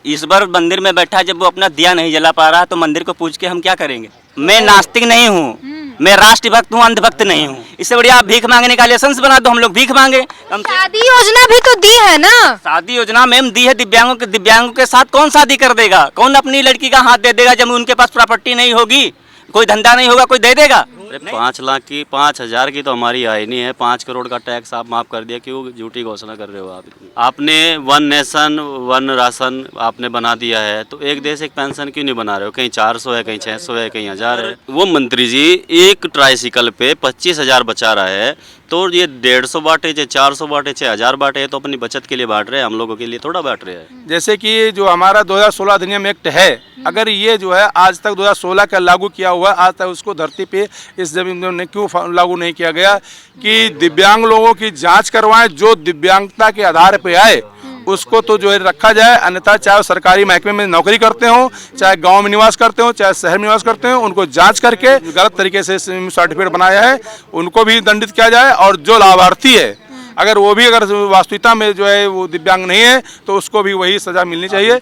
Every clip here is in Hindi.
इस बार मंदिर में बैठा है, जब वो अपना दिया नहीं जला पा रहा तो मंदिर को पूछ के हम क्या करेंगे। मैं नास्तिक नहीं हूँ, मैं राष्ट्र भक्त हूँ, अंधभक्त नहीं हूँ। इससे बढ़िया आप भीख मांगने का लाइसेंस बना दो, हम लोग भीख मांगे। शादी योजना भी तो दी है ना। शादी योजना मैम दी है, दिव्यांगों के साथ कौन शादी कर देगा, कौन अपनी लड़की का हाथ दे देगा जब उनके पास प्रॉपर्टी नहीं होगी, कोई धंधा नहीं होगा, कोई दे देगा। 5 लाख की 5,000 की तो हमारी आय नहीं है, 5 करोड़ का टैक्स आप माफ कर दिया, क्यों झूठी घोषणा कर रहे हो आप। आपने वन नेशन वन राशन आपने बना दिया है, तो एक देश एक पेंशन क्यों नहीं बना रहे हो। कहीं 400 है, कहीं 600 है, कहीं 1000 है। वो मंत्री जी एक ट्राइसिकल पे 25,000 बचा रहा है, तो ये 150 बांटे, चाहे 400 बांटे, चाहे 1000 बांटे, तो अपनी बचत के लिए बांट रहे हैं, हम लोगों के लिए थोड़ा बांट रहे हैं। जैसे कि जो हमारा 2016 अधिनियम एक्ट है, अगर ये जो है आज तक 2016 का लागू किया हुआ, आज तक उसको धरती पे इस जमीन में क्यों लागू नहीं किया गया कि दिव्यांग लोगों की जांच करवाएं, जो दिव्यांगता के आधार पे आए उसको तो जो है रखा जाए, अन्यथा चाहे वो सरकारी महकमे में नौकरी करते हो, चाहे गांव में निवास करते हो, चाहे शहर में निवास करते हो, उनको जांच करके गलत तरीके से सर्टिफिकेट बनाया है उनको भी दंडित किया जाए। और जो लाभार्थी है अगर वो भी अगर वास्तविकता में जो है वो दिव्यांग नहीं है तो उसको भी वही सजा मिलनी चाहिए।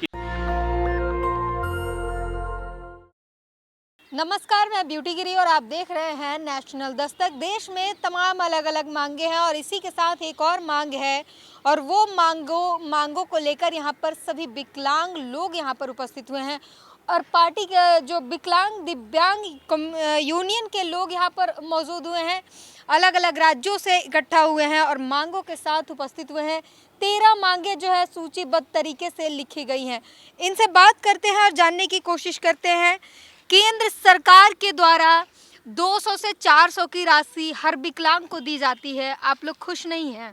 नमस्कार, मैं ब्यूटी गिरी और आप देख रहे हैं नेशनल दस्तक। देश में तमाम अलग अलग मांगे हैं और इसी के साथ एक और मांग है, और वो मांगों को लेकर यहाँ पर सभी विकलांग लोग यहाँ पर उपस्थित हुए हैं और पार्टी के जो दिव्यांग यूनियन के लोग यहाँ पर मौजूद हुए हैं, अलग अलग राज्यों से इकट्ठा हुए हैं और मांगों के साथ उपस्थित हुए हैं। 13 मांगे जो है सूचीबद्ध तरीके से लिखी गई हैं। इनसे बात करते हैं और जानने की कोशिश करते हैं। केंद्र सरकार के द्वारा 200 से 400 की राशि हर विकलांग को दी जाती है, आप लोग खुश नहीं हैं?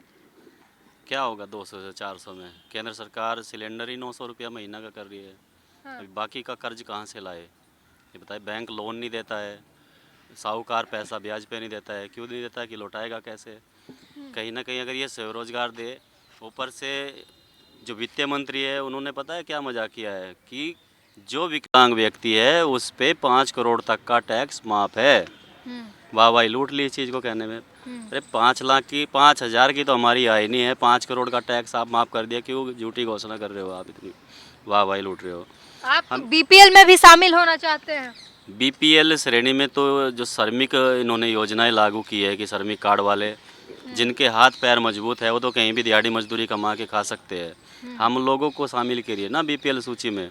क्या होगा 200 से 400 में? केंद्र सरकार सिलेंडर ही 900 रुपया महीना का कर रही है। हाँ। अभी बाकी का कर्ज कहाँ से लाए ये बताए। बैंक लोन नहीं देता है, साहूकार पैसा ब्याज पे नहीं देता है, क्यों नहीं देता है कि लौटाएगा कैसे। कहीं ना कहीं अगर ये स्वरोजगार दे, ऊपर से जो वित्त मंत्री है उन्होंने पता है क्या मजाक किया है कि जो विकलांग व्यक्ति है उस पे 5 करोड़ तक का टैक्स माफ है। वाह भाई, लूट ली इस चीज़ को कहने में। अरे 5 लाख की 5,000 की तो हमारी आय नहीं है, 5 करोड़ का टैक्स आप माफ कर दिया, क्यों झूठी घोषणा कर रहे हो आप इतनी। वाह भाई, लूट रहे हो आप। बीपीएल में भी शामिल होना चाहते हैं? बीपीएल श्रेणी में तो जो श्रमिक इन्होंने योजनाएं लागू की है कि श्रमिक कार्ड वाले जिनके हाथ पैर मजबूत है वो तो कहीं भी दिहाड़ी मजदूरी कमा के खा सकते हैं, हम लोगों को शामिल करिए ना बीपीएल सूची में।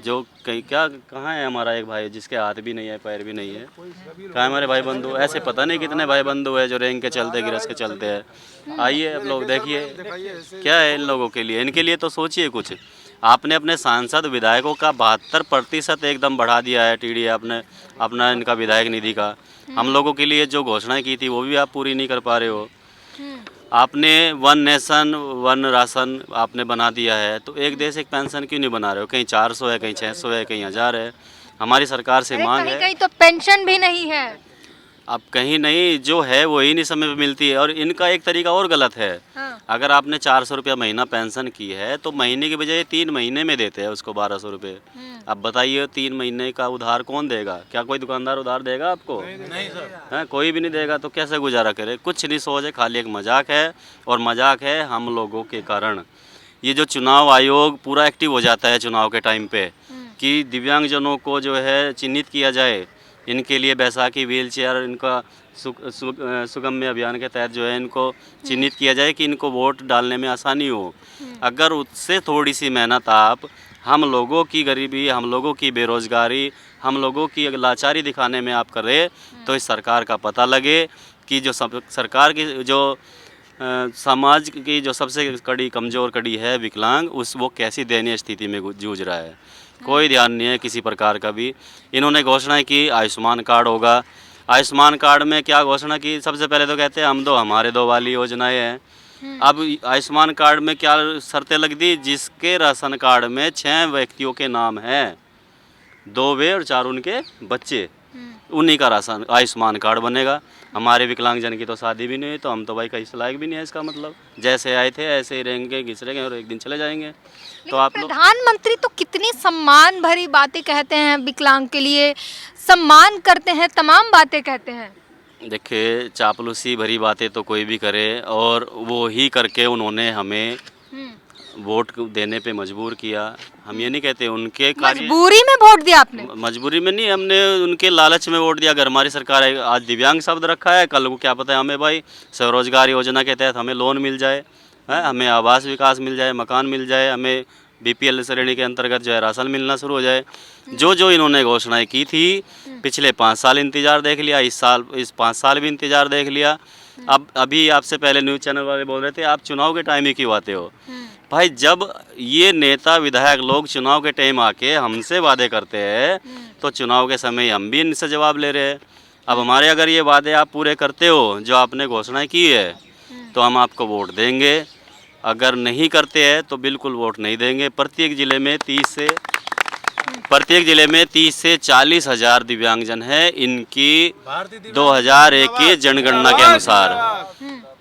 जो कहीं क्या कहाँ है हमारा एक भाई जिसके हाथ भी नहीं है पैर भी नहीं है, कहाँ हमारे भाई बंधु? ऐसे पता नहीं कितने भाई बंधु है जो रैंक के चलते गिरस के चलते हैं। आइए आप लोग देखिए क्या है इन लोगों के लिए, इनके लिए तो सोचिए कुछ। आपने अपने सांसद विधायकों का 72% एकदम बढ़ा दिया है टीडी आपने अपना इनका विधायक निधि का। हम लोगों के लिए जो घोषणाएं की थी वो भी आप पूरी नहीं कर पा रहे हो। आपने वन नेशन वन राशन आपने बना दिया है, तो एक देश एक पेंशन क्यों नहीं बना रहे हो। कहीं 400 है, कहीं 600 है, कहीं 1000 है। हमारी सरकार से मांग है। कहीं तो पेंशन भी नहीं है। अब कहीं नहीं, जो है वो ही नहीं समय पे मिलती है। और इनका एक तरीका और गलत है। हाँ। अगर आपने 400 रुपया महीना पेंशन की है तो महीने की बजाय 3 महीने में देते हैं उसको 1200 रुपये। अब बताइए 3 महीने का उधार कौन देगा? क्या कोई दुकानदार उधार देगा आपको? नहीं सर। हाँ, कोई भी नहीं देगा, तो कैसे गुजारा करे? कुछ नहीं सोच है, खाली एक मजाक है। और मजाक है हम लोगों के कारण। ये जो चुनाव आयोग पूरा एक्टिव हो जाता है चुनाव के टाइम पे कि दिव्यांगजनों को जो है चिन्हित किया जाए, इनके लिए बैसाखी व्हील चेयर इनका सुगम्य अभियान के तहत जो है इनको चिन्हित किया जाए कि इनको वोट डालने में आसानी हो। अगर उससे थोड़ी सी मेहनत आप हम लोगों की गरीबी, हम लोगों की बेरोज़गारी, हम लोगों की लाचारी दिखाने में आप करें तो इस सरकार का पता लगे कि जो सरकार की जो समाज की जो सबसे कड़ी कमज़ोर कड़ी है विकलांग, वो कैसी दयनीय स्थिति में जूझ रहा है। कोई ध्यान नहीं है किसी प्रकार का भी। इन्होंने घोषणा की आयुष्मान कार्ड होगा। आयुष्मान कार्ड में क्या घोषणा की? सबसे पहले तो कहते हैं हम दो हमारे दो वाली योजनाएं हैं। अब आयुष्मान कार्ड में क्या शर्तें लग दी? जिसके राशन कार्ड में 6 व्यक्तियों के नाम हैं, 2 वे और 4 उनके बच्चे, उन्हीं का राशन आयुष्मान कार्ड बनेगा। हमारे विकलांगजन की तो शादी भी नहीं हुई, तो हम तो भाई कहीं से लायक भी नहीं है। इसका मतलब जैसे आए थे ऐसे ही रहेंगे, घिसरेंगे और एक दिन चले जाएंगे। तो आप लोग प्रधानमंत्री तो कितनी सम्मान भरी बातें कहते हैं, विकलांग के लिए सम्मान करते हैं, तमाम बातें कहते हैं। देखिए, चापलूसी भरी बातें तो कोई भी करे, और वो ही करके उन्होंने हमें वोट देने पे मजबूर किया। हम ये नहीं कहते उनके कार्य, मजबूरी में वोट दिया आपने? मजबूरी में नहीं, हमने उनके लालच में वोट दिया। अगर हमारी सरकार है, आज दिव्यांग शब्द रखा है, कल को क्या पता है हमें भाई स्वरोजगार योजना के तहत हमें लोन मिल जाए, है, हमें आवास विकास मिल जाए, मकान मिल जाए, हमें बीपीएल श्रेणी के अंतर्गत जो है राशन मिलना शुरू हो जाए। जो जो इन्होंने घोषणाएं की थी, पिछले 5 साल इंतजार देख लिया, इस 5 साल भी इंतजार देख लिया। अब अभी आपसे पहले न्यूज़ चैनल वाले बोल रहे थे आप चुनाव के टाइम ही क्यों आते हो। भाई जब ये नेता विधायक लोग चुनाव के टाइम आके हमसे वादे करते हैं तो चुनाव के समय हम भी इनसे जवाब ले रहे हैं। अब हमारे अगर ये वादे आप पूरे करते हो जो आपने घोषणाएं की है तो हम आपको वोट देंगे, अगर नहीं करते हैं तो बिल्कुल वोट नहीं देंगे। प्रत्येक ज़िले में 30 से 40 हज़ार दिव्यांगजन है। इनकी 2001 की जनगणना के अनुसार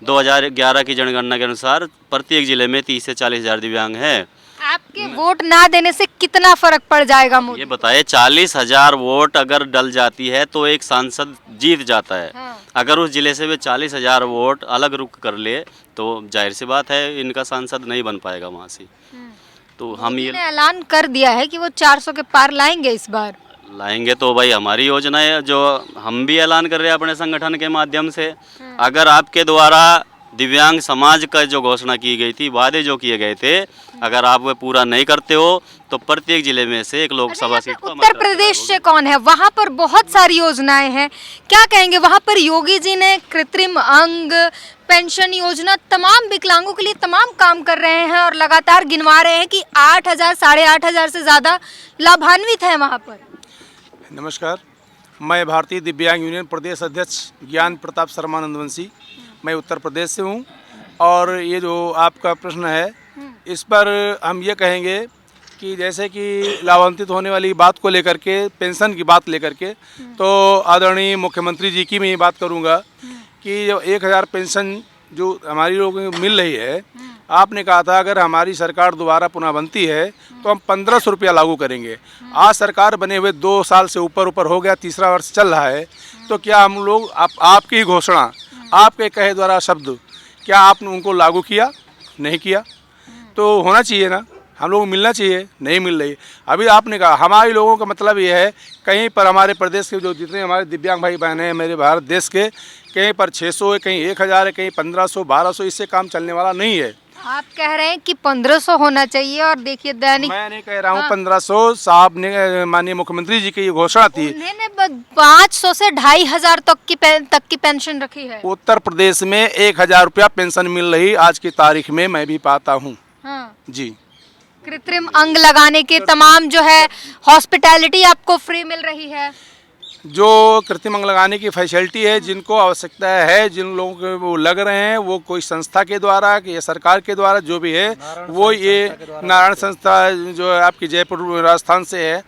2011 की जनगणना के अनुसार प्रत्येक ज़िले में 30 से 40 हज़ार दिव्यांग हैं। आपके वोट ना देने से कितना फर्क पड़ जाएगा मोदी? ये बताइए 40 हज़ार वोट अगर डल जाती है तो एक सांसद जीत जाता है। हाँ। अगर उस जिले से वे 40 हज़ार वोट अलग रुख कर ले तो जाहिर सी बात है इनका सांसद नहीं बन पाएगा वहाँ से। तो हम ये मोदी ने ऐलान कर दिया है कि वो 400 के पार लाएंगे इस बार। लाएंगे तो भाई हमारी योजना है जो हम भी ऐलान कर रहे हैं अपने संगठन के माध्यम से। अगर आपके द्वारा दिव्यांग समाज का जो घोषणा की गई थी, वादे जो किए गए थे, अगर आप वो पूरा नहीं करते हो तो प्रत्येक जिले में से एक लोकसभा सीट को उत्तर प्रदेश से कौन है? वहाँ पर बहुत सारी योजनाएं हैं, क्या कहेंगे? वहाँ पर योगी जी ने कृत्रिम अंग, पेंशन योजना, तमाम विकलांगों के लिए तमाम काम कर रहे हैं और लगातार गिनवा रहे हैं कि 8,000 8,500 से ज़्यादा लाभान्वित हैं वहाँ पर। नमस्कार, मैं भारतीय दिव्यांग यूनियन प्रदेश अध्यक्ष ज्ञान प्रताप शर्मा नंदवंशी, मैं उत्तर प्रदेश से हूँ। और ये जो आपका प्रश्न है इस पर हम ये कहेंगे कि जैसे कि लाभान्वित होने वाली बात को लेकर के, पेंशन की बात लेकर के, तो आदरणीय मुख्यमंत्री जी की मैं ये बात करूँगा कि जो 1,000 पेंशन जो हमारी लोगों को मिल रही है, आपने कहा था अगर हमारी सरकार दोबारा पुनः बनती है तो हम 1,500 रुपया लागू करेंगे। आज सरकार बने हुए 2 साल से ऊपर हो गया, तीसरा वर्ष चल रहा है, तो क्या हम लोग आपकी घोषणा, आपके कहे द्वारा शब्द, क्या आपने उनको लागू किया? नहीं किया। तो होना चाहिए ना, हम लोग को मिलना चाहिए, नहीं मिल रही। अभी आपने कहा हमारे लोगों का मतलब ये है, कहीं पर हमारे प्रदेश के जो जितने हमारे दिव्यांग भाई बहन हैं मेरे भारत देश के, कहीं पर 600 है, कहीं 1,000 है, कहीं 1,500 1,200, इससे काम चलने वाला नहीं है। आप कह रहे हैं कि 1,500 होना चाहिए और देखिए दैनिक, मैं नहीं कह रहा हूँ 1,500, साहब ने माननीय मुख्यमंत्री जी की ये घोषणा थी। उन्होंने 500 से 2,500 तक की पेंशन रखी है। उत्तर प्रदेश में 1,000 रुपया पेंशन मिल रही आज की तारीख में, मैं भी पाता हूँ। हाँ। जी, कृत्रिम अंग लगाने के तमाम जो है हॉस्पिटैलिटी आपको फ्री मिल रही है। जो कृत्रिम अंग लगाने की फैसिलिटी है, जिनको आवश्यकता है, जिन लोगों को वो लग रहे हैं, वो कोई संस्था के द्वारा या सरकार के द्वारा जो भी है, वो ये नारायण संस्था जो है आपकी जयपुर राजस्थान से है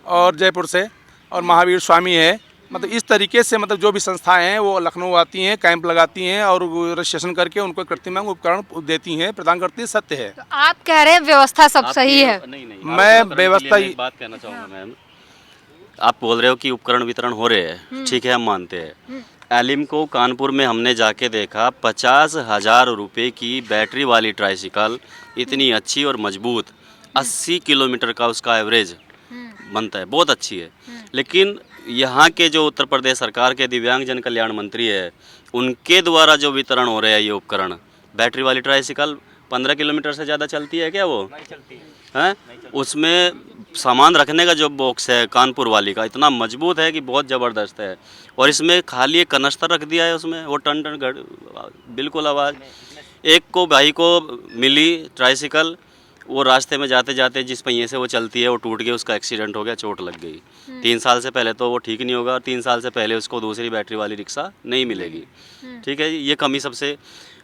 और जयपुर से, और महावीर स्वामी है, मतलब इस तरीके से, मतलब जो भी संस्थाएं हैं वो लखनऊ आती हैं, कैंप लगाती हैं और रजिस्ट्रेशन करके उनको कृत्रिम अंग उपकरण देती हैं, प्रदान करती है। सत्य है। तो आप कह रहे हैं व्यवस्था सब सही है? नहीं, मैं व्यवस्था एक बात कहना चाहूँगा मैम, आप बोल रहे हो कि उपकरण वितरण हो रहे हैं, ठीक है, हम मानते हैं। एलिम को कानपुर में हमने जाके देखा, 50,000 रुपये की बैटरी वाली ट्राइसिकल, इतनी अच्छी और मजबूत, 80 किलोमीटर का उसका एवरेज बनता है, बहुत अच्छी है। लेकिन यहाँ के जो उत्तर प्रदेश सरकार के दिव्यांग जन कल्याण मंत्री है, उनके द्वारा जो वितरण हो रहे हैं ये उपकरण, बैटरी वाली ट्राइसिकल 15 किलोमीटर से ज़्यादा चलती है क्या? वो नहीं चलती है। उसमें सामान रखने का जो बॉक्स है कानपुर वाली का, इतना मजबूत है कि बहुत ज़बरदस्त है। और इसमें खाली एक कनस्तर रख दिया है, उसमें वो टन टन बिल्कुल आवाज़। एक को भाई को मिली ट्राइसिकल, वो रास्ते में जाते जाते जिस पहिए से वो चलती है वो टूट गई, उसका एक्सीडेंट हो गया, चोट लग गई। 3 साल से पहले तो वो ठीक नहीं होगा, 3 साल से पहले उसको दूसरी बैटरी वाली रिक्शा नहीं मिलेगी। ठीक है, ये कमी सबसे।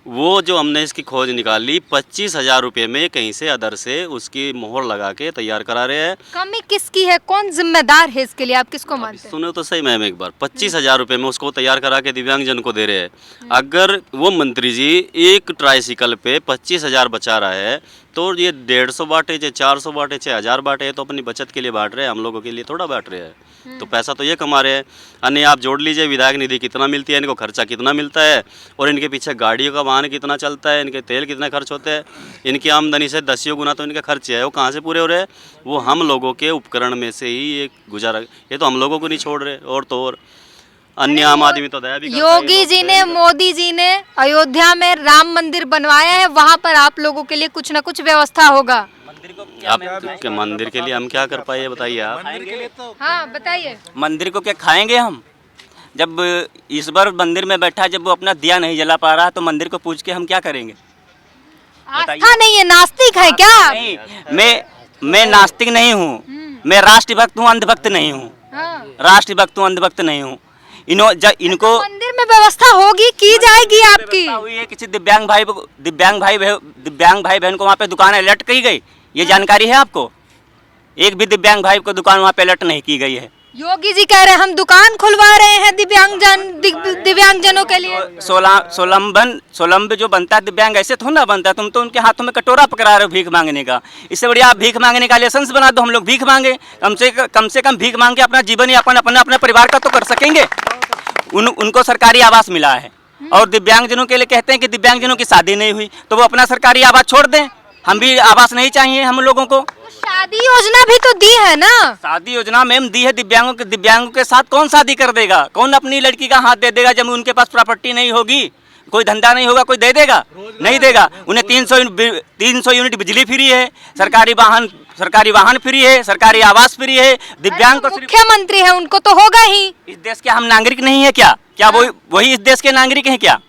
वो जो हमने इसकी खोज निकाली, 25,000 रुपये में कहीं से अदर से उसकी मोहर लगा के तैयार करा रहे हैं। कमी किसकी है? कौन जिम्मेदार है इसके लिए? आप किसको मानते हैं? सुनो तो सही मैम एक बार, 25,000 रुपये में उसको तैयार करा के दिव्यांगजन को दे रहे हैं। अगर वो मंत्री जी एक ट्राइसिकल पे 25,000 बचा रहा है तो ये 150 बांटे, चाहे 400 बांटे, चाहे 1000 बांटे, है तो अपनी बचत के लिए बांट रहे हैं, हम लोगों के लिए थोड़ा बांट रहे हैं। तो पैसा तो ये कमा रहे हैं। अन्य आप जोड़ लीजिए विधायक निधि कितना मिलती है इनको, खर्चा कितना मिलता है, और इनके पीछे गाड़ियों का वाहन कितना चलता है, इनके तेल कितना खर्च होते हैं, इनकी आमदनी से 10 गुना तो इनके खर्चे है, वो कहाँ से पूरे हो रहे हैं? वो हम लोगों के उपकरण में से ही ये गुजारा, ये तो हम लोगों को नहीं छोड़ रहे, और तो और अन्य आम आदमी तो दया भी करता है। योगी जी ने, मोदी जी ने अयोध्या में राम मंदिर बनवाया है, वहाँ पर आप लोगों के लिए कुछ ना कुछ व्यवस्था होगा। आपके मंदिर के लिए हम क्या कर पाए बताइए आप। हाँ बताइए। मंदिर को क्या खाएंगे हम? जब ईश्वर मंदिर में बैठा है, जब वो अपना दिया नहीं जला पा रहा तो मंदिर को पूज के हम क्या करेंगे? आस्था नहीं है, नास्तिक है क्या? नहीं, मैं नास्तिक नहीं हूँ, मैं राष्ट्रभक्त हूँ, अंधभक्त नहीं हूँ। हाँ। राष्ट्रभक्त हूँ, अंधभक्त नहीं हूँ। इनको मंदिर में व्यवस्था होगी, की जाएगी आपकी। हुई है किसी दिव्यांग भाई बहन को वहाँ पे दुकान अलर्ट की गई, ये जानकारी है आपको? एक भी दिव्यांग भाई को दुकान वहाँ पे अलर्ट नहीं की गई है। योगी जी कह रहे हैं हम दुकान खुलवा रहे हैं दिव्यांगजनों के लिए। सोलम्ब जो बनता है दिव्यांग ऐसे थोड़ा ना बनता है। तुम तो उनके हाथों में कटोरा पकड़ा रहे हो भीख मांगने का। इससे बढ़िया आप भीख मांगने का लाइसेंस बना दो, हम लोग भीख मांगे। कम से कम भीख मांग के अपना जीवन यापन अपने परिवार का तो कर सकेंगे। उनको सरकारी आवास मिला है, और दिव्यांगजनों के लिए कहते हैं कि दिव्यांगजनों की शादी नहीं हुई तो वो अपना सरकारी आवास छोड़ दें। हम भी आवास नहीं चाहिए हम लोगों को। शादी योजना भी तो दी है ना। शादी योजना मैम दी है दिव्यांगों के साथ कौन शादी कर देगा? कौन अपनी लड़की का हाथ दे देगा जब उनके पास प्रॉपर्टी नहीं होगी, कोई धंधा नहीं होगा? कोई दे देगा? नहीं देगा। उन्हें 300 यूनिट बिजली फ्री है, सरकारी वाहन फ्री है, सरकारी आवास फ्री है। दिव्यांग को मुख्यमंत्री है, उनको तो होगा ही। इस देश के हम नागरिक नहीं है क्या? क्या वही इस देश के नागरिक हैं क्या?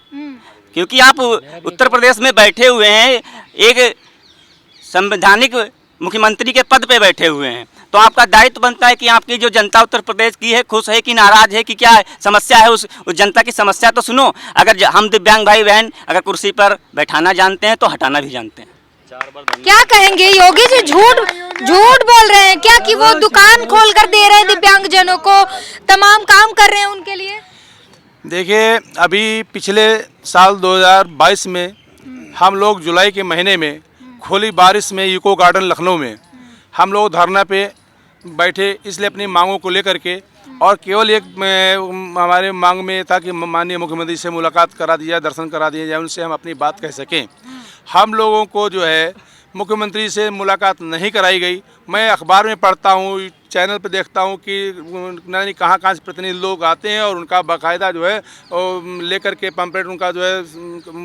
क्योंकि आप उत्तर प्रदेश में बैठे हुए हैं, एक संवैधानिक मुख्यमंत्री के पद पे बैठे हुए हैं, तो आपका दायित्व बनता है कि आपकी जो जनता उत्तर प्रदेश की है खुश है कि नाराज है कि क्या समस्या है, उस जनता की समस्या तो सुनो। अगर हम दिव्यांग भाई बहन अगर कुर्सी पर बैठाना जानते हैं तो हटाना भी जानते हैं। क्या कहेंगे योगी जी? झूठ बोल रहे हैं क्या कि वो दुकान खोल कर दे रहे हैं दिव्यांगजनों को, तमाम काम कर रहे हैं उनके लिए? देखिए, अभी पिछले साल 2022 में हम लोग जुलाई के महीने में खुली बारिश में इको गार्डन लखनऊ में हम लोग धरना पे बैठे, इसलिए अपनी मांगों को लेकर के, और केवल एक हमारे मांग में था कि माननीय मुख्यमंत्री से मुलाकात करा दी जाए, दर्शन करा दिया जाए, उनसे हम अपनी बात कह सकें। हम लोगों को जो है मुख्यमंत्री से मुलाकात नहीं कराई गई। मैं अखबार में पढ़ता हूँ, चैनल पर देखता हूँ कि नहीं कहाँ से प्रतिनिधि लोग आते हैं और उनका बाकायदा जो है लेकर के पंपलेट उनका जो है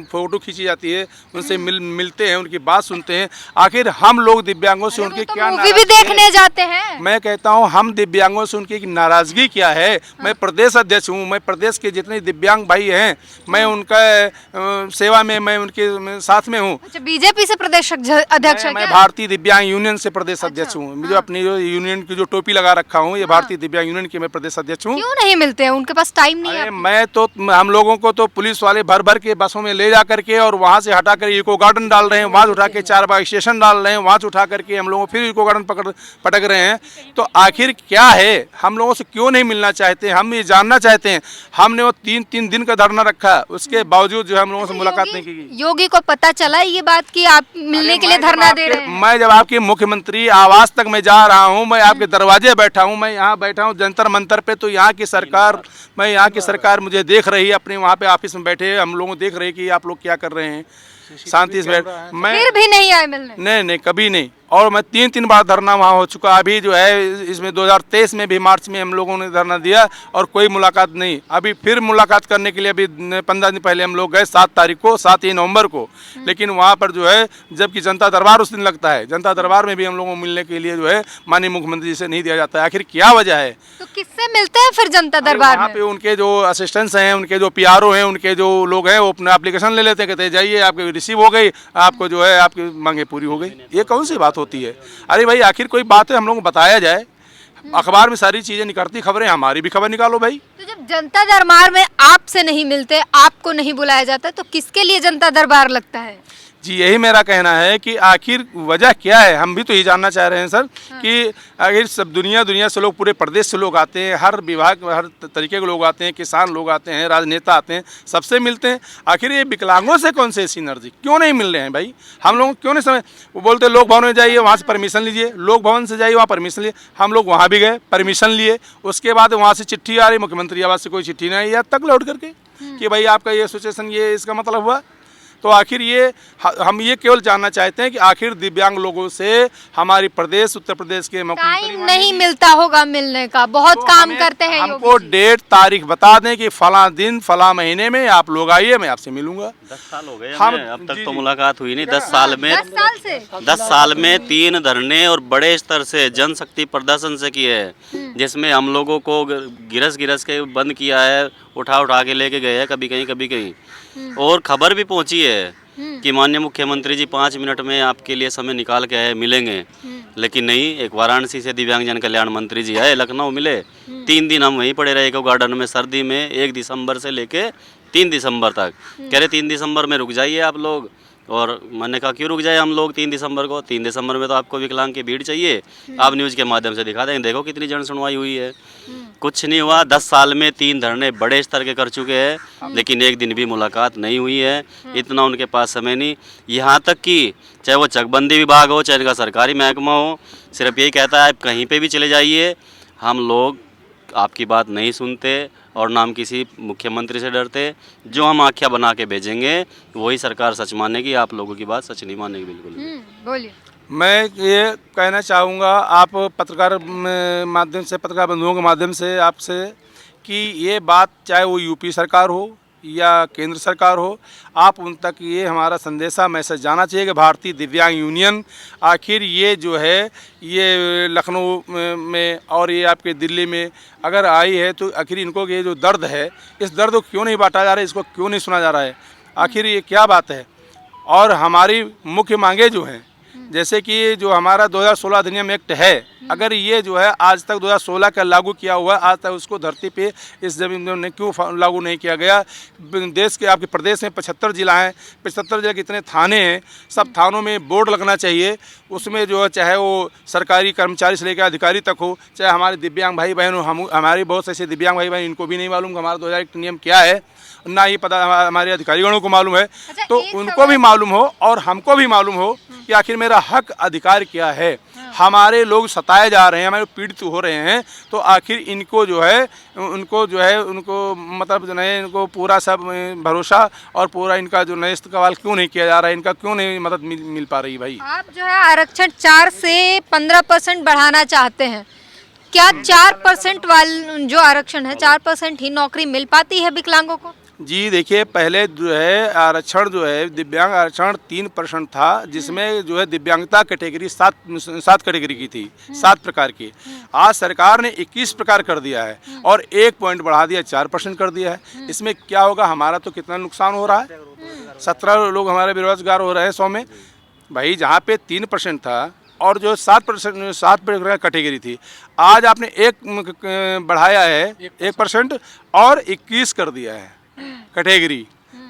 फ़ोटो खींची जाती है, उनसे मिलते हैं, उनकी बात सुनते हैं। आखिर हम लोग दिव्यांगों से उनकी क्या नाराज़गी भी देखने जाते हैं। मैं कहता हूँ हम दिव्यांगों से उनकी नाराज़गी क्या है। मैं प्रदेश अध्यक्ष हूँ, मैं प्रदेश के जितने दिव्यांग भाई हैं मैं उनका सेवा में, मैं उनके साथ में हूँ। अच्छा, बीजेपी से प्रदेश अध्यक्ष? मैं भारतीय दिव्यांग यूनियन से प्रदेश अध्यक्ष हूँ। मुझे अपनी जो यूनियन की जो टोपी लगा रखा हूँ, ये भारतीय दिव्यांग यूनियन के मैं प्रदेश अध्यक्ष हूँ। क्यों नहीं मिलते हैं? उनके पास टाइम नहीं है। मैं तो हम लोगों को तो पुलिस वाले भर भर के बसों में ले जा करके और वहाँ से हटा कर इको गार्डन डाल रहे हैं, वहाँ से उठा के 4 बाग स्टेशन डाल रहे हैं, वहाँ से उठा करके हम लोगों फिर इको गार्डन पटक रहे हैं। तो आखिर क्या है? हम लोगों से क्यों नहीं मिलना चाहते? हम ये जानना चाहते हैं। हमने वो 3 दिन का धरना रखा, उसके बावजूद जो है हम लोगों से मुलाकात नहीं की गई। योगी को पता चला ये बात कि आप मिलने के लिए धरना दे रहे हैं? मैं जब आपके मुख्यमंत्री आवास तक मैं जा रहा हूँ, मैं आपके दरवाजे बैठा हूँ, मैं यहाँ बैठा हूँ जंतर मंतर पे, तो यहाँ की सरकार मुझे देख रही है, अपने वहाँ पे ऑफिस में बैठे हम लोगों देख रहे कि आप लोग क्या कर रहे हैं, शांति से बैठ। मैं फिर भी नहीं आए मिलने? नहीं, कभी नहीं। और मैं 3 बार धरना वहाँ हो चुका। अभी जो है इसमें 2023 में भी मार्च में हम लोगों ने धरना दिया और कोई मुलाकात नहीं। अभी फिर मुलाकात करने के लिए अभी 15 दिन पहले हम लोग गए, 7 नवंबर को। लेकिन वहाँ पर जो है, जबकि जनता दरबार उस दिन लगता है, जनता दरबार में भी हम लोगों को मिलने के लिए जो है माननीय मुख्यमंत्री जी से नहीं दिया जाता है। आखिर क्या वजह है? तो किससे मिलते हैं फिर जनता दरबार में? पे उनके जो असिस्टेंट्स हैं, उनके जो PRO हैं, उनके जो लोग हैं, वो अपना एप्लीकेशन ले लेते हैं, कहते हैं जाइए आपकी रिसीव हो गई, आपको जो है आपकी मांगे पूरी हो गई। ये कौन सी बात होती है? अरे भाई, आखिर कोई बात है हम लोगों को बताया जाए। अखबार में सारी चीजें निकलती खबरें, हमारी भी खबर निकालो भाई। तो जब जनता दरबार में आपसे नहीं मिलते, आपको नहीं बुलाया जाता, तो किसके लिए जनता दरबार लगता है? जी यही मेरा कहना है कि आखिर वजह क्या है, हम भी तो ये जानना चाह रहे हैं सर कि आखिर सब दुनिया से लोग, पूरे प्रदेश से लोग आते हैं, हर विभाग हर तरीके के लोग आते हैं, किसान लोग आते हैं, राजनेता आते हैं, सबसे मिलते हैं। आखिर ये विकलांगों से कौन से सिनर्जी क्यों नहीं मिल रहे हैं भाई? हम लोग क्यों नहीं समझ, वो बोलते लोक भवन में जाइए वहाँ से परमिशन लीजिए, लोक भवन से जाइए वहाँ परमिशन लिए। हम लोग वहाँ भी गए, परमिशन लिए, उसके बाद वहाँ से चिट्ठी आ रही, मुख्यमंत्री आवास से कोई चिट्ठी नहीं आई अब तक लौट करके कि भाई आपका ये एसोसिएशन, ये इसका मतलब हुआ। तो आखिर ये हम ये केवल जानना चाहते हैं कि आखिर दिव्यांग लोगों से हमारी प्रदेश, उत्तर प्रदेश के मुख्यमंत्री टाइम नहीं मिलता होगा मिलने का, बहुत तो काम करते हैं हमको योगी जी। डेट तारीख बता दें कि फला दिन फला महीने में आप लोग आइए, मैं आपसे मिलूंगा। 10 साल हो गए हम- हमें, अब तक जी, तो जी। मुलाकात हुई नहीं। 10 साल में 10 साल से 10 साल में 3 धरने और बड़े स्तर से जनशक्ति प्रदर्शन से किए हैं, जिसमें हम लोगों को गिरस के बंद किया है, उठा के लेके गए हैं, कभी कहीं और खबर भी पहुंची है कि माननीय मुख्यमंत्री जी 5 मिनट में आपके लिए समय निकाल के आए, मिलेंगे। लेकिन नहीं, एक वाराणसी से दिव्यांगजन कल्याण मंत्री जी आए, लखनऊ मिले, 3 दिन हम वहीं पड़े रहे इको गार्डन में, सर्दी में 1 दिसंबर से लेके 3 दिसंबर तक। कह रहे 3 दिसंबर में रुक जाइए आप लोग, और मैंने कहा क्यों रुक जाए हम लोग 3 दिसंबर को? 3 दिसंबर में तो आपको विकलांग की भीड़ चाहिए, आप न्यूज़ के माध्यम से दिखा देंगे, देखो कितनी जन सुनवाई हुई है। कुछ नहीं हुआ। 10 साल में 3 धरने बड़े स्तर के कर चुके हैं, लेकिन एक दिन भी मुलाकात नहीं हुई है। इतना उनके पास समय नहीं। यहाँ तक कि चाहे वो चकबंदी विभाग हो, चाहे इनका सरकारी महकमा हो, सिर्फ यही कहता है आप कहीं पे भी चले जाइए, हम लोग आपकी बात नहीं सुनते और ना हम किसी मुख्यमंत्री से डरते। जो हम आख्या बना के भेजेंगे वही सरकार सच मानेगी, आप लोगों की बात सच नहीं मानेगी बिल्कुल भी। बोलिए। मैं ये कहना चाहूँगा आप पत्रकार माध्यम से, पत्रकार बंधुओं के माध्यम से आपसे, कि ये बात चाहे वो यूपी सरकार हो या केंद्र सरकार हो, आप उन तक ये हमारा संदेशा मैसेज जाना चाहिए कि भारतीय दिव्यांग यूनियन आखिर ये जो है ये लखनऊ में और ये आपके दिल्ली में अगर आई है तो आखिर इनको ये जो दर्द है, इस दर्द को क्यों नहीं बांटा जा रहा है, इसको क्यों नहीं सुना जा रहा है, आखिर ये क्या बात है। और हमारी मुख्य मांगे जो हैं, जैसे कि जो हमारा 2016 अधिनियम एक्ट है, अगर ये जो है आज तक 2016 का लागू किया हुआ, आज तक उसको धरती पे इस जमीन में क्यों लागू नहीं किया गया? देश के आपके प्रदेश में 75 जिला हैं, 75 जिले के इतने थाने हैं, सब थानों में बोर्ड लगना चाहिए। उसमें जो है चाहे वो सरकारी कर्मचारी से लेकर अधिकारी तक हो, चाहे हमारे दिव्यांग भाई बहन हो, हमारे बहुत से ऐसे दिव्यांग भाई बहन इनको भी नहीं मालूम कि हमारा 2001 नियम क्या है, ना ही पता हमारे अधिकारीगणों को मालूम है। अच्छा, तो उनको भी मालूम हो और हमको भी मालूम हो कि आखिर मेरा हक अधिकार क्या है। हमारे लोग सताए जा रहे हैं, हमारे पीड़ित हो रहे हैं, तो आखिर इनको जो है उनको मतलब जो है इनको पूरा सब भरोसा और पूरा इनका जो नए इस्तेमाल क्यों नहीं किया जा रहा है, इनका क्यों नहीं मदद मिल पा रही भाई? आप जो है आरक्षण 4 से 15% बढ़ाना चाहते हैं, क्या 4% वाल जो आरक्षण है 4% ही नौकरी मिल पाती है विकलांगों को? जी देखिए, पहले जो है आरक्षण जो है दिव्यांग आरक्षण 3% था, जिसमें जो है दिव्यांगता कैटेगरी 7 कैटेगरी की थी, 7 प्रकार की। आज सरकार ने 21 प्रकार कर दिया है और 1 पॉइंट बढ़ा दिया, 4% कर दिया है। इसमें क्या होगा, हमारा तो कितना नुकसान हो रहा है, 17 लोग हमारे बेरोजगार हो रहे हैं 100 में भाई। जहाँ पे 3% था और जो 7 कैटेगरी थी, आज आपने 1 बढ़ाया है 1% और 21 कर दिया है कैटेगरी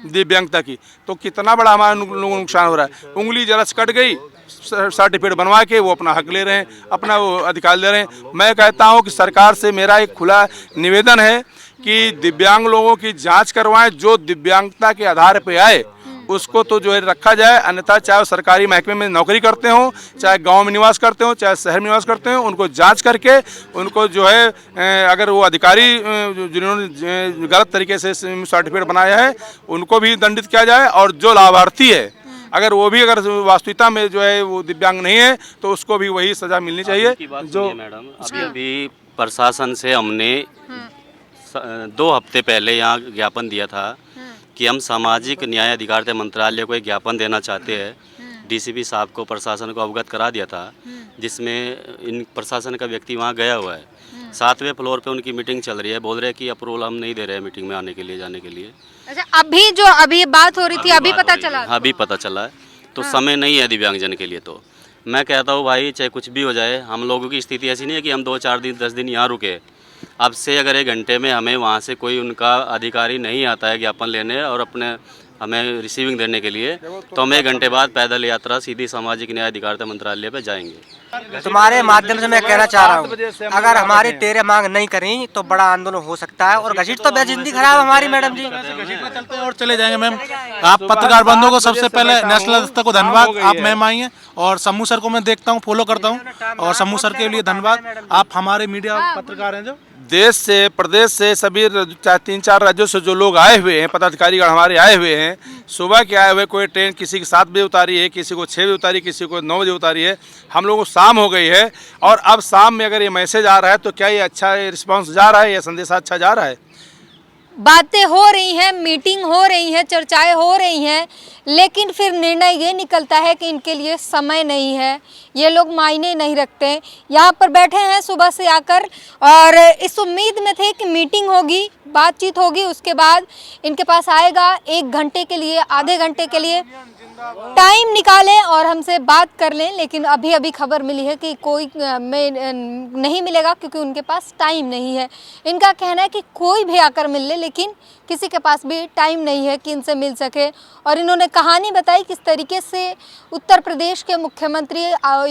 दिव्यांगता की, तो कितना बड़ा हमारा लोगों को नुकसान हो रहा है। उंगली जरा से कट गई, सर्टिफिकेट बनवा के वो अपना हक ले रहे हैं, अपना वो अधिकार ले रहे हैं। मैं कहता हूं कि सरकार से मेरा एक खुला निवेदन है कि दिव्यांग लोगों की जांच करवाएं, जो दिव्यांगता के आधार पे आए उसको तो जो है रखा जाए, अन्यथा चाहे वो सरकारी महकमे में नौकरी करते हों, चाहे गांव में निवास करते हों, चाहे शहर में निवास करते हों, उनको जांच करके उनको जो है अगर वो अधिकारी जिन्होंने गलत तरीके से सर्टिफिकेट बनाया है उनको भी दंडित किया जाए, और जो लाभार्थी है अगर वो भी अगर वास्तविकता में जो है वो दिव्यांग नहीं है तो उसको भी वही सज़ा मिलनी चाहिए। जो मैडम अभी प्रशासन से हमने 2 हफ्ते पहले यहाँ ज्ञापन दिया था कि हम सामाजिक न्याय अधिकारिता मंत्रालय को एक ज्ञापन देना चाहते हैं। डीसीपी साहब को, प्रशासन को अवगत करा दिया था, जिसमें इन प्रशासन का व्यक्ति वहाँ गया हुआ है। 7वें फ्लोर पे उनकी मीटिंग चल रही है, बोल रहे हैं कि अप्रूवल हम नहीं दे रहे हैं मीटिंग में आने के लिए, जाने के लिए। अच्छा, अभी बात हो रही थी, अभी पता चला? हाँ, अभी पता चला है। तो समय नहीं है दिव्यांगजन के लिए। तो मैं कहता हूँ भाई, चाहे कुछ भी हो जाए, हम लोगों की स्थिति ऐसी नहीं है कि हम 2-4 दिन 10 दिन यहाँ रुके। अब से अगर 1 घंटे में हमें वहाँ से कोई उनका अधिकारी नहीं आता है ज्ञापन लेने और अपने हमें रिसीविंग देने के लिए, तो हम 1 घंटे बाद पैदल यात्रा सीधी सामाजिक न्याय अधिकारिता मंत्रालय पे जाएंगे। तुम्हारे माध्यम से मैं कहना चाह रहा हूँ, अगर हमारी 13 मांग नहीं करी तो बड़ा आंदोलन हो सकता है। और घसीट तो बेजिंदगी खराब हमारी मैडम जी, चलते और चले जाएंगे मैम। आप पत्रकार बंधुओं को सबसे पहले नेशनल दस्तक को धन्यवाद, आप मैम आई हैं। और समूह सर को मैं देखता हूँ, फॉलो करता हूँ, और समूह सर के लिए धन्यवाद। आप हमारे मीडिया पत्रकार हैं जो देश से, प्रदेश से, सभी 3-4 राज्यों से जो लोग आए हुए हैं, पदाधिकारीगण हमारे आए हुए हैं, सुबह के आए हुए। कोई ट्रेन किसी की 7 बजे उतारी है, किसी को 6 बजे उतारी, किसी को 9 बजे उतारी है। हम लोगों को शाम हो गई है, और अब शाम में अगर ये मैसेज आ रहा है तो क्या ये अच्छा रिस्पांस जा रहा है, ये संदेशा अच्छा जा रहा है? बातें हो रही हैं, मीटिंग हो रही है, चर्चाएं हो रही हैं, लेकिन फिर निर्णय ये निकलता है कि इनके लिए समय नहीं है, ये लोग मायने नहीं रखते। यहाँ पर बैठे हैं सुबह से आकर, और इस उम्मीद में थे कि मीटिंग होगी, बातचीत होगी, उसके बाद इनके पास आएगा 1 घंटे के लिए, आधे घंटे के लिए टाइम निकालें और हमसे बात कर लें। लेकिन अभी अभी खबर मिली है कि कोई नहीं मिलेगा, क्योंकि उनके पास टाइम नहीं है। इनका कहना है कि कोई भी आकर मिल ले, लेकिन किसी के पास भी टाइम नहीं है कि इनसे मिल सके। और इन्होंने कहानी बताई किस तरीके से उत्तर प्रदेश के मुख्यमंत्री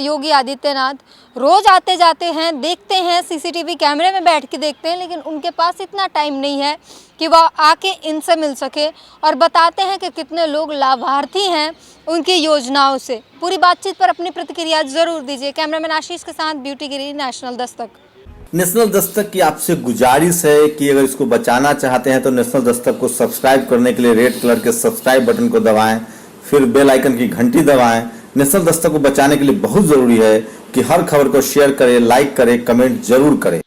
योगी आदित्यनाथ रोज़ आते जाते हैं, देखते हैं, सीसीटीवी कैमरे में बैठ के देखते हैं, लेकिन उनके पास इतना टाइम नहीं है कि वह आके इनसे मिल सके। और बताते हैं कि कितने लोग लाभार्थी हैं उनकी योजनाओं से। पूरी बातचीत पर अपनी प्रतिक्रिया जरूर दीजिए। कैमरामैन आशीष के साथ ब्यूटी गिरी, नेशनल दस्तक। नेशनल दस्तक की आपसे गुजारिश है कि अगर इसको बचाना चाहते हैं तो नेशनल दस्तक को सब्सक्राइब करने के लिए रेड कलर के सब्सक्राइब बटन को दबाएं, फिर बेल आइकन की घंटी दबाएं। नेशनल दस्तक को बचाने के लिए बहुत जरूरी है कि हर खबर को शेयर करें, लाइक करें, कमेंट जरूर करें।